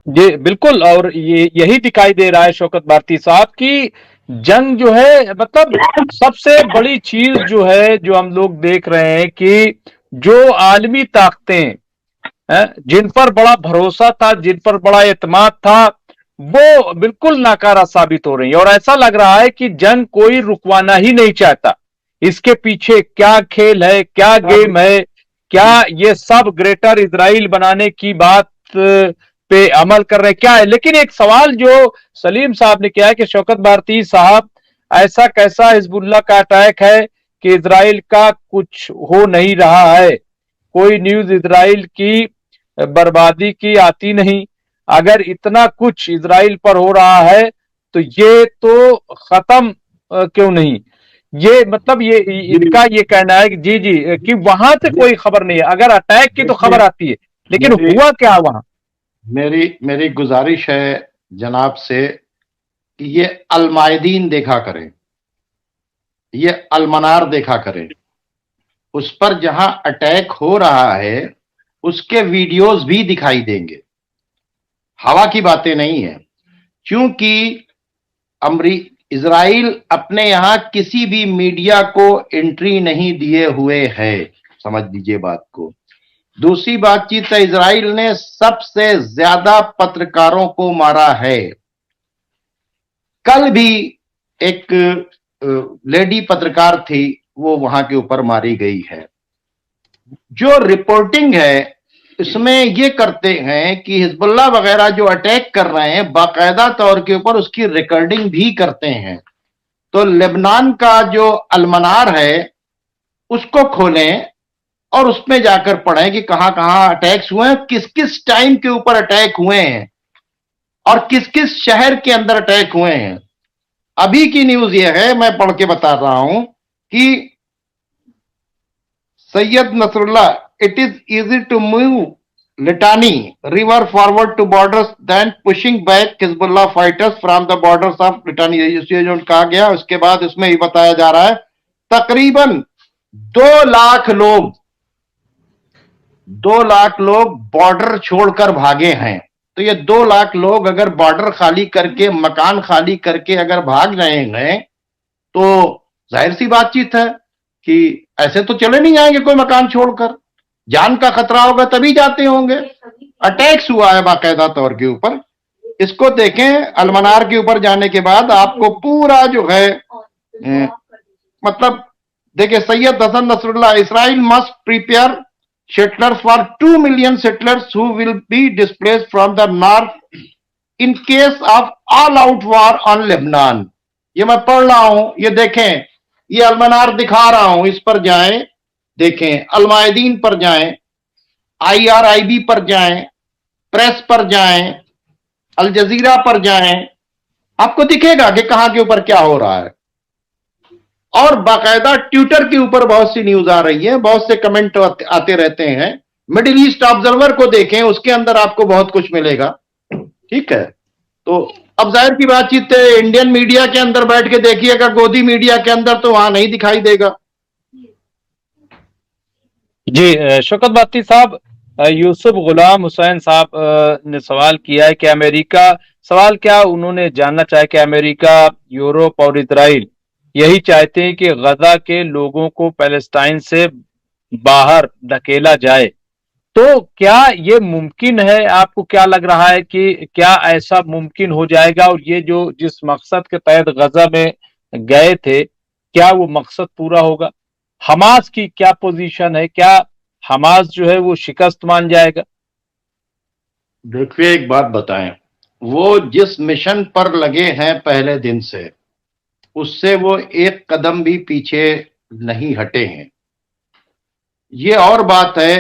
जी, बिल्कुल। और ये यही दिखाई दे रहा है शौकत भारती साहब कि जंग जो है, मतलब सबसे बड़ी चीज जो है, जो हम लोग देख रहे हैं कि जो आलमी ताकतें हैं, जिन पर बड़ा भरोसा था, जिन पर बड़ा एतमाद था, वो बिल्कुल नाकारा साबित हो रही है। और ऐसा लग रहा है कि जंग कोई रुकवाना ही नहीं चाहता। इसके पीछे क्या खेल है, क्या अब गेम है, क्या ये सब ग्रेटर इजराइल बनाने की बात पे अमल कर रहे हैं, क्या है। लेकिन एक सवाल जो सलीम साहब ने किया है कि शौकत भारती साहब, ऐसा कैसा हिजबुल्लाह का अटैक है कि इजराइल का कुछ हो नहीं रहा है, कोई न्यूज इजराइल की बर्बादी की आती नहीं। अगर इतना कुछ इजराइल पर हो रहा है तो ये तो खत्म क्यों नहीं। ये मतलब ये जी, इनका ये कहना है कि जी जी कि वहां से जी, कोई खबर नहीं है। अगर अटैक की तो देखिए, खबर आती है, लेकिन मेरी हुआ क्या वहां। मेरी मेरी गुजारिश है जनाब से कि ये अलमायदीन देखा करें, ये अलमनार देखा करें। उस पर जहां अटैक हो रहा है उसके वीडियोस भी दिखाई देंगे। हवा की बातें नहीं है, क्योंकि अमरी इजराइल अपने यहां किसी भी मीडिया को एंट्री नहीं दिए हुए है, समझ लीजिए बात को। दूसरी बातचीत है, इजराइल ने सबसे ज्यादा पत्रकारों को मारा है। कल भी एक लेडी पत्रकार थी, वो वहां के ऊपर मारी गई है। जो रिपोर्टिंग है इसमें ये करते हैं कि हिजबुल्लाह वगैरह जो अटैक कर रहे हैं बाकायदा तौर के ऊपर उसकी रिकॉर्डिंग भी करते हैं। तो लेबनान का जो अलमनार है उसको खोलें और उसमें जाकर पढ़ें कि कहां कहां अटैक्स हुए हैं, किस किस टाइम के ऊपर अटैक हुए हैं और किस किस शहर के अंदर अटैक हुए हैं। अभी की न्यूज ये है, मैं पढ़ के बता रहा हूं कि Sayyed Nasrallah, it is easy to move Litani river forward to borders then pushing back Hezbollah fighters from the borders of Litani, ये जो कहा गया। उसके बाद इसमें ही बताया जा रहा है तकरीबन 2 लाख लोग 2 लाख लोग बॉर्डर छोड़कर भागे हैं। तो ये 2 लाख लोग अगर बॉर्डर खाली करके, मकान खाली करके अगर भाग रहे हैं, तो जाहिर सी बातचीत है कि ऐसे तो चले नहीं जाएंगे कोई मकान छोड़कर। जान का खतरा होगा तभी जाते होंगे। अटैक्स हुआ है बाकायदा तौर के ऊपर। इसको देखें, अलमनार के ऊपर जाने के बाद आपको पूरा जो है मतलब देखिए, Sayyed Hassan Nasrallah, Israel must prepare settlers for 2 million settlers who will be displaced from the north in case of all out war on Lebanon। ये मैं पढ़ रहा हूं, ये देखें, ये अलमनार दिखा रहा हूं, इस पर जाएं, देखें, अलमायदीन पर जाएं, IRIB पर जाएं, प्रेस पर जाएं, अल जजीरा पर जाएं, आपको दिखेगा कि कहां के ऊपर क्या हो रहा है। और बाकायदा ट्विटर के ऊपर बहुत सी न्यूज आ रही है, बहुत से कमेंट आते रहते हैं। मिडिल ईस्ट ऑब्जर्वर को देखें, उसके अंदर आपको बहुत कुछ मिलेगा। ठीक है, तो अब जाहिर की बातचीत है, इंडियन मीडिया के अंदर बैठ के देखिएगा, गोदी मीडिया के अंदर तो वहां नहीं दिखाई देगा। जी, शौकत भारती साहब, यूसुफ गुलाम हुसैन साहब ने सवाल किया है कि अमेरिका, सवाल क्या उन्होंने जानना चाहा कि अमेरिका, यूरोप और इसराइल यही चाहते हैं कि गजा के लोगों को पैलेस्टाइन से बाहर धकेला जाए। तो क्या ये मुमकिन है? आपको क्या लग रहा है कि क्या ऐसा मुमकिन हो जाएगा? और ये जो जिस मकसद के तहत गजा में गए थे, क्या वो मकसद पूरा होगा? हमास की क्या पोजीशन है? क्या हमास जो है वो शिकस्त मान जाएगा? देखिए, एक बात बताएं, वो जिस मिशन पर लगे हैं पहले दिन से, उससे वो एक कदम भी पीछे नहीं हटे हैं। ये और बात है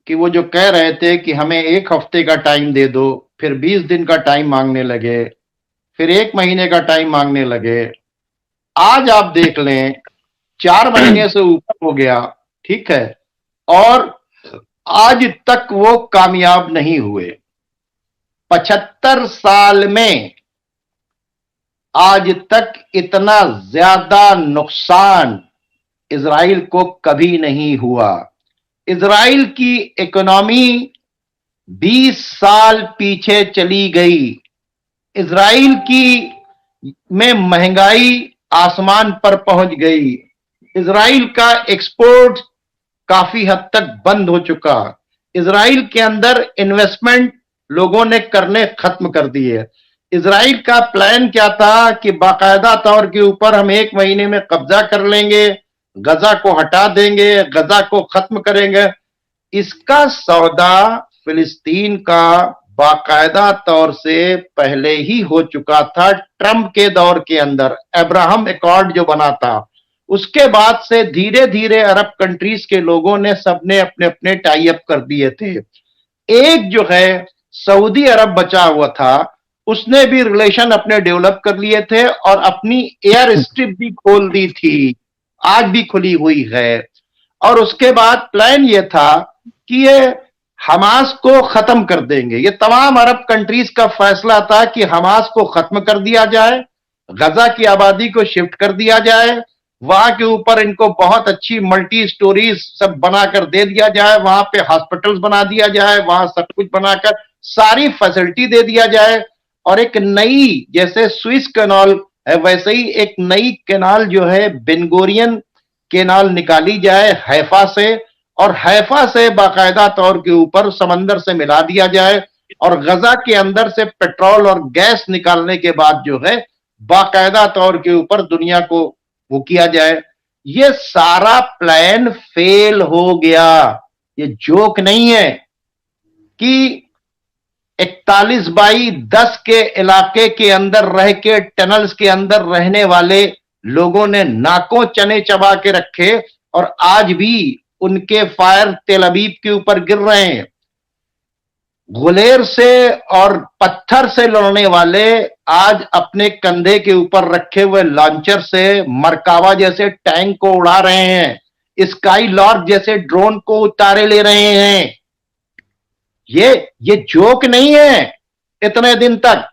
कि वो जो कह रहे थे कि हमें 1 हफ्ते का टाइम दे दो, फिर 20 दिन का टाइम मांगने लगे, फिर 1 महीने का टाइम मांगने लगे। आज आप देख लें, 4 महीने से ऊपर हो गया। ठीक है, और आज तक वो कामयाब नहीं हुए। 75 साल में आज तक इतना ज्यादा नुकसान इजराइल को कभी नहीं हुआ। इजराइल की इकोनॉमी 20 साल पीछे चली गई। इजराइल की में महंगाई आसमान पर पहुंच गई। इजराइल का एक्सपोर्ट काफी हद तक बंद हो चुका। इजराइल के अंदर इन्वेस्टमेंट लोगों ने करने खत्म कर दिए। इजराइल का प्लान क्या था कि बाकायदा तौर के ऊपर हम 1 महीने में कब्जा कर लेंगे, गजा को हटा देंगे, गजा को खत्म करेंगे। इसका सौदा फिलिस्तीन का बाकायदा तौर से पहले ही हो चुका था। ट्रंप के दौर के अंदर अब्राहम एकॉर्ड जो बना था, उसके बाद से धीरे धीरे अरब कंट्रीज के लोगों ने सबने अपने अपने टाई अप कर दिए थे। एक जो है सऊदी अरब बचा हुआ था, उसने भी रिलेशन अपने डेवलप कर लिए थे और अपनी एयर स्ट्रिप भी खोल दी थी, आज भी खुली हुई है। और उसके बाद प्लान ये था कि ये हमास को खत्म कर देंगे। ये तमाम अरब कंट्रीज का फैसला था कि हमास को खत्म कर दिया जाए, गजा की आबादी को शिफ्ट कर दिया जाए, वहां के ऊपर इनको बहुत अच्छी मल्टी स्टोरीज सब बनाकर दे दिया जाए, वहां पे हॉस्पिटल्स बना दिया जाए, वहां सब कुछ बनाकर सारी फैसिलिटी दे दिया जाए। और एक नई, जैसे स्विस कैनाल है वैसे ही एक नई कैनाल जो है बेनगोरियन कैनाल निकाली जाए हैफा से, और हैफा से बाकायदा तौर के ऊपर समंदर से मिला दिया जाए, और गजा के अंदर से पेट्रोल और गैस निकालने के बाद जो है बाकायदा तौर के ऊपर दुनिया को वो किया जाए। ये सारा प्लान फेल हो गया। ये जोक नहीं है कि 41x10 के इलाके के अंदर रह के टनल्स के अंदर रहने वाले लोगों ने नाकों चने चबा के रखे और आज भी उनके फायर तेल अबीब के ऊपर गिर रहे हैं। गुलेर से और पत्थर से लड़ने वाले आज अपने कंधे के ऊपर रखे हुए लॉन्चर से मरकावा जैसे टैंक को उड़ा रहे हैं, स्काई लॉर्क जैसे ड्रोन को उतारे ले रहे हैं। ये जोक नहीं है इतने दिन तक।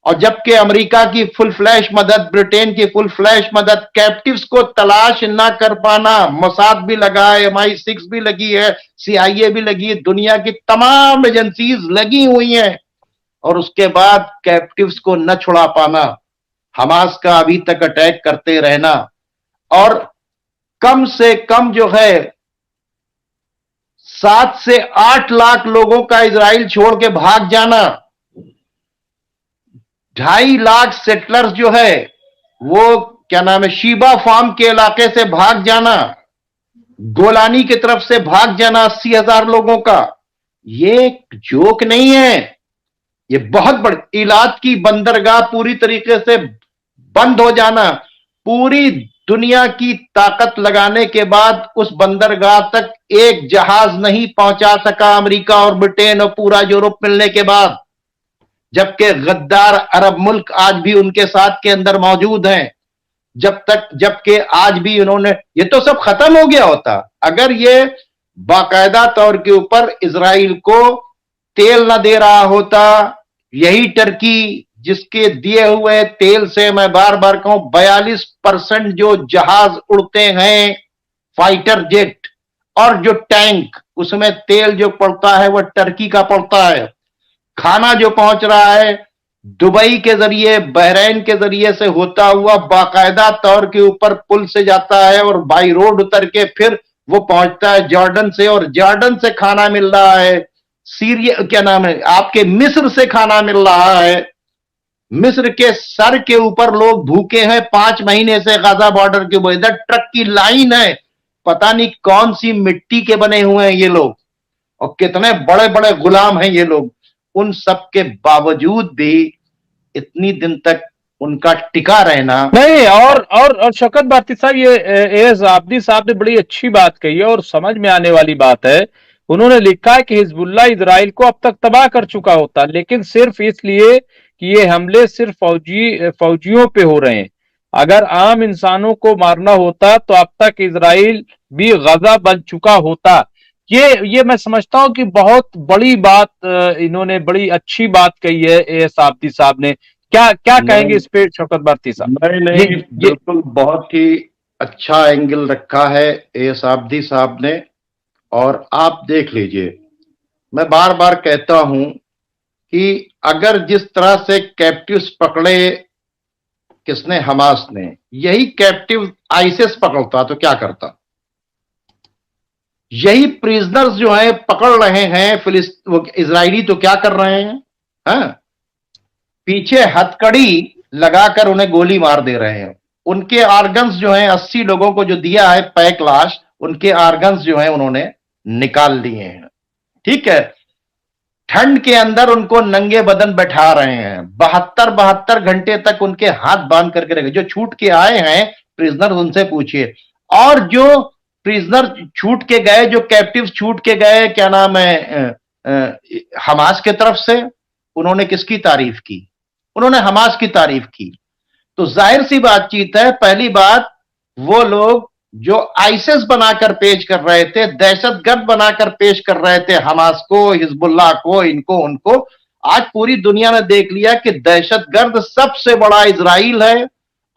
और जबकि अमेरिका की फुल फ्लैश मदद, ब्रिटेन की फुल फ्लैश मदद, कैप्टिव्स को तलाश ना कर पाना, मोसाद भी लगा है, MI6 भी लगी है, CIA भी लगी है, दुनिया की तमाम एजेंसीज लगी हुई हैं, और उसके बाद कैप्टिव्स को न छुड़ा पाना, हमास का अभी तक अटैक करते रहना, और कम से कम जो है 7 से 8 लाख लोगों का इजराइल छोड़ के भाग जाना, 2.5 लाख सेटलर्स जो है वो क्या नाम है शीबा फार्म के इलाके से भाग जाना, गोलानी की तरफ से भाग जाना 80,000 लोगों का, ये जोक नहीं है। ये बहुत बड़ी इलाद की बंदरगाह पूरी तरीके से बंद हो जाना, पूरी दुनिया की ताकत लगाने के बाद उस बंदरगाह तक एक जहाज नहीं पहुंचा सका अमेरिका और ब्रिटेन और पूरा यूरोप मिलने के बाद, जबकि गद्दार अरब मुल्क आज भी उनके साथ के अंदर मौजूद हैं। जबकि आज भी उन्होंने, ये तो सब खत्म हो गया होता अगर ये बाकायदा तौर के ऊपर इजराइल को तेल न दे रहा होता। यही टर्की जिसके दिए हुए तेल से, मैं बार बार कहूं, 42% जो जहाज उड़ते हैं फाइटर जेट और जो टैंक, उसमें तेल जो पड़ता है वह टर्की का पड़ता है। खाना जो पहुंच रहा है दुबई के जरिए, बहरीन के जरिए से होता हुआ बाकायदा तौर के ऊपर पुल से जाता है और बाई रोड उतर के फिर वो पहुंचता है जॉर्डन से, और जॉर्डन से खाना मिल रहा है सीरिया, क्या नाम है आपके, मिस्र से खाना मिल रहा है। मिस्र के सर के ऊपर लोग भूखे हैं 5 महीने से गाजा बॉर्डर के ऊपर, इधर ट्रक की लाइन है, पता नहीं कौन सी मिट्टी के बने हुए हैं ये लोग, और कितने बड़े बड़े गुलाम हैं ये लोग। उन सब के बावजूद भी इतनी दिन तक उनका टिका रहना नहीं। और शौकत भारती साहब, ये एस आब्दी साहब ने बड़ी अच्छी बात कही है और समझ में आने वाली बात है। उन्होंने लिखा है कि हिजबुल्लाह इजराइल को अब तक तबाह कर चुका होता, लेकिन सिर्फ इसलिए कि ये हमले सिर्फ फौजियों पे हो रहे हैं। अगर आम इंसानों को मारना होता तो अब तक इजराइल भी गजा बन चुका होता। ये मैं समझता हूं कि बहुत बड़ी बात, इन्होंने बड़ी अच्छी बात कही है एस आब्दी साहब ने। क्या क्या कहेंगे इस पे शौकत भारती साहब? नहीं नहीं, बिल्कुल बहुत ही अच्छा एंगल रखा है एस आब्दी साहब ने। और आप देख लीजिए, मैं बार बार कहता हूं कि अगर जिस तरह से कैप्टिव्स पकड़े किसने, हमास ने, यही कैप्टिव आईसिस पकड़ता तो क्या करता? यही प्रिजनर्स जो है पकड़ रहे हैं इजरायली, तो क्या कर रहे हैं? हाँ? पीछे हथकड़ी लगाकर उन्हें गोली मार दे रहे हैं। उनके आर्गन्स जो हैं, 80 लोगों को जो दिया है पैक लाश, उनके आर्गन्स जो हैं उन्होंने निकाल लिए हैं। ठीक है, ठंड के अंदर उनको नंगे बदन बैठा रहे हैं, 72 घंटे तक उनके हाथ बांध करके रखे। जो छूट के आए हैं प्रिजनर, उनसे पूछिए। और जो प्रिजनर छूट के गए, जो कैप्टिव छूट के गए, क्या नाम है, हमास के तरफ से, उन्होंने किसकी तारीफ की? उन्होंने हमास की तारीफ की। तो जाहिर सी बातचीत है, पहली बात, वो लोग जो आईसिस बनाकर पेश कर रहे थे, दहशतगर्द बनाकर पेश कर रहे थे हमास को, हिजबुल्लाह को, इनको उनको, आज पूरी दुनिया ने देख लिया कि दहशतगर्द सबसे बड़ा इजराइल है,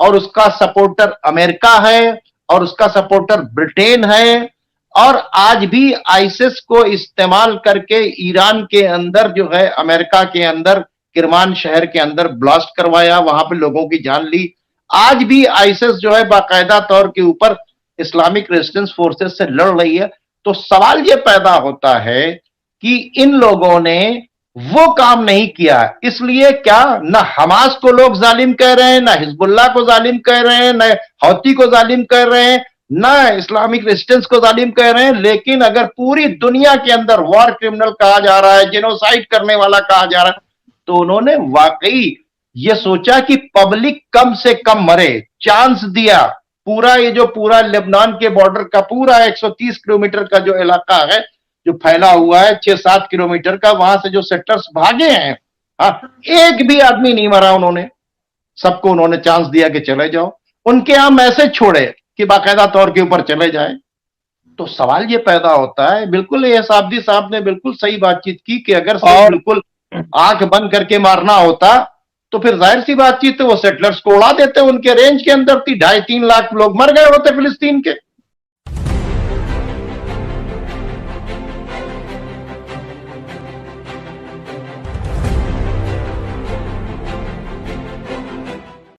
और उसका सपोर्टर अमेरिका है, और उसका सपोर्टर ब्रिटेन है। और आज भी आईसिस को इस्तेमाल करके ईरान के अंदर जो है, अमेरिका के अंदर किरमान शहर के अंदर ब्लास्ट करवाया, वहां पे लोगों की जान ली। आज भी आईसिस जो है बाकायदा तौर के ऊपर इस्लामिक रेजिस्टेंस फोर्सेस से लड़ रही है। तो सवाल यह पैदा होता है कि इन लोगों ने वो काम नहीं किया, इसलिए क्या ना हमास को लोग जालिम कह रहे हैं, ना हिजबुल्लाह को जालिम कह रहे हैं, ना हौती को जालिम कह रहे हैं, ना इस्लामिक रेजिस्टेंस को जालिम कह रहे हैं। लेकिन अगर पूरी दुनिया के अंदर वॉर क्रिमिनल कहा जा रहा है, जेनोसाइड करने वाला कहा जा रहा है, तो उन्होंने वाकई ये सोचा कि पब्लिक कम से कम मरे, चांस दिया। पूरा ये जो पूरा लेबनान के बॉर्डर का पूरा 130 किलोमीटर का जो इलाका है, जो फैला हुआ है 6-7 किलोमीटर का, वहां से जो सेक्टर्स भागे हैं, हाँ, एक भी आदमी नहीं मरा। उन्होंने सबको उन्होंने चांस दिया कि चले जाओ। उनके यहां मैसेज छोड़े कि बाकायदा तौर के ऊपर चले जाए। तो सवाल ये पैदा होता है, बिल्कुल ये साबदी साहब ने बिल्कुल सही बातचीत की कि अगर सिर्फ बिल्कुल आंख बंद करके मारना होता तो फिर जाहिर सी बातचीत है वो सेटलर्स को उड़ा देते। उनके रेंज के अंदर थी, 2.5-3 लाख लोग मर गए होते फिलिस्तीन के।